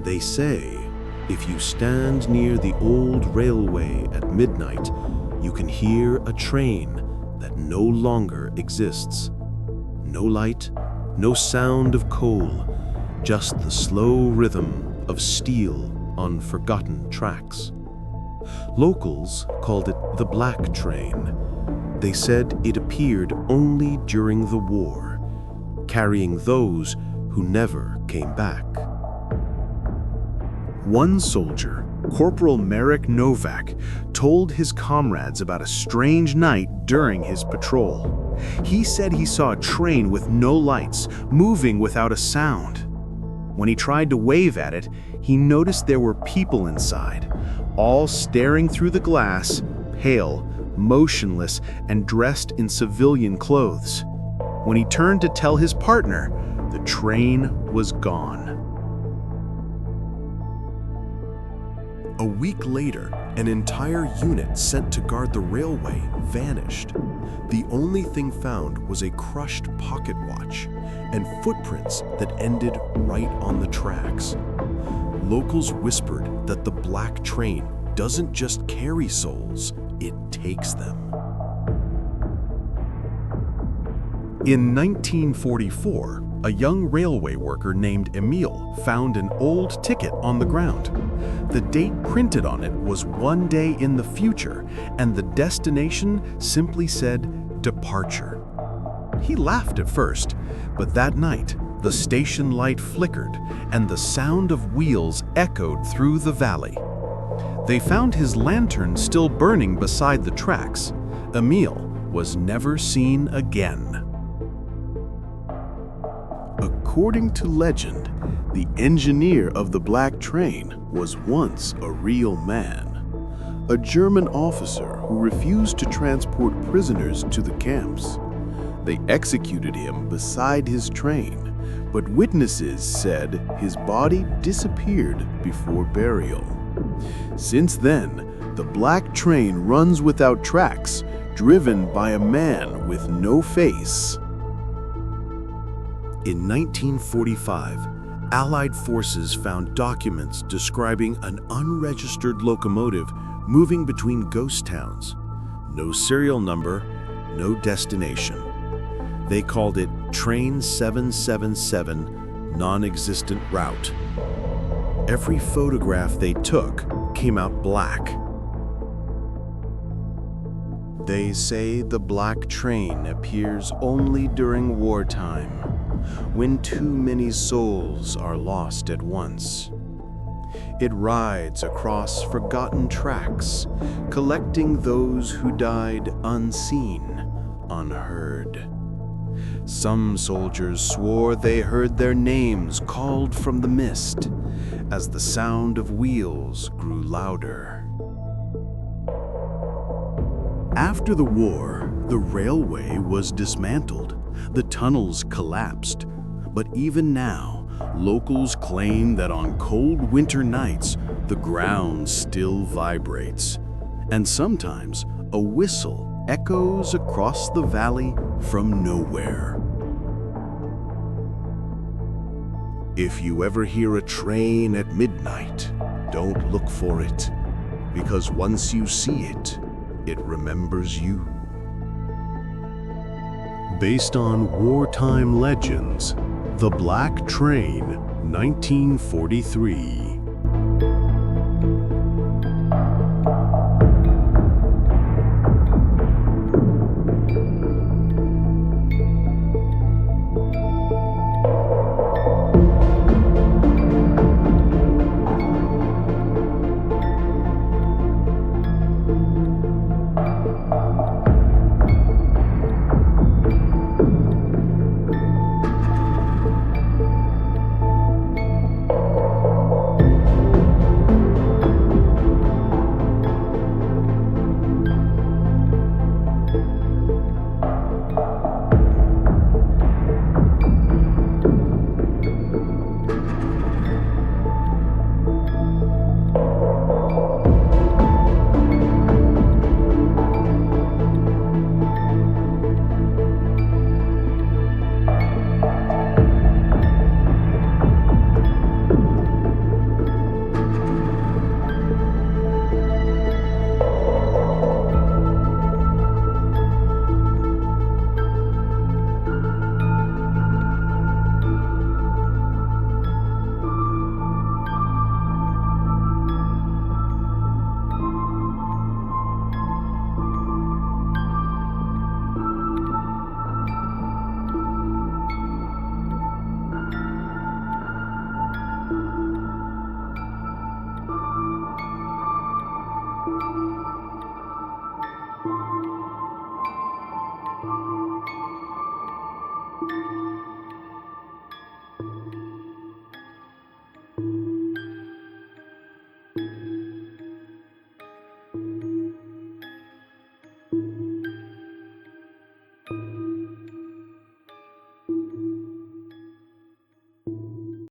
They say if you stand near the old railway at midnight, you can hear a train that no longer exists. No light, no sound of coal, just the slow rhythm of steel on forgotten tracks. Locals called it the Black Train. They said it appeared only during the war, carrying those who never came back. One soldier, Corporal Marek Novak, told his comrades about a strange night during his patrol. He said he saw a train with no lights, moving without a sound. When he tried to wave at it, he noticed there were people inside, all staring through the glass, pale, motionless, and dressed in civilian clothes. When he turned to tell his partner, the train was gone. A week later, an entire unit sent to guard the railway vanished. The only thing found was a crushed pocket watch and footprints that ended right on the tracks. Locals whispered that the Black Train doesn't just carry souls, it takes them. In 1944, a young railway worker named Emil found an old ticket on the ground. The date printed on it was one day in the future, and the destination simply said departure. He laughed at first, but that night, the station light flickered and the sound of wheels echoed through the valley. They found his lantern still burning beside the tracks. Emil was never seen again. According to legend, the engineer of the Black Train was once a real man, a German officer who refused to transport prisoners to the camps. They executed him beside his train, but witnesses said his body disappeared before burial. Since then, the Black Train runs without tracks, driven by a man with no face. In 1945, Allied forces found documents describing an unregistered locomotive moving between ghost towns. No serial number, no destination. They called it Train 777, non-existent route. Every photograph they took came out black. They say the Black Train appears only during wartime, when too many souls are lost at once. It rides across forgotten tracks, collecting those who died unseen, unheard. Some soldiers swore they heard their names called from the mist as the sound of wheels grew louder. After the war, the railway was dismantled. The tunnels collapsed. But even now, locals claim that on cold winter nights, the ground still vibrates. And sometimes, a whistle echoes across the valley from nowhere. If you ever hear a train at midnight, don't look for it, because once you see it, it remembers you. Based on wartime legends, The Black Train, 1943.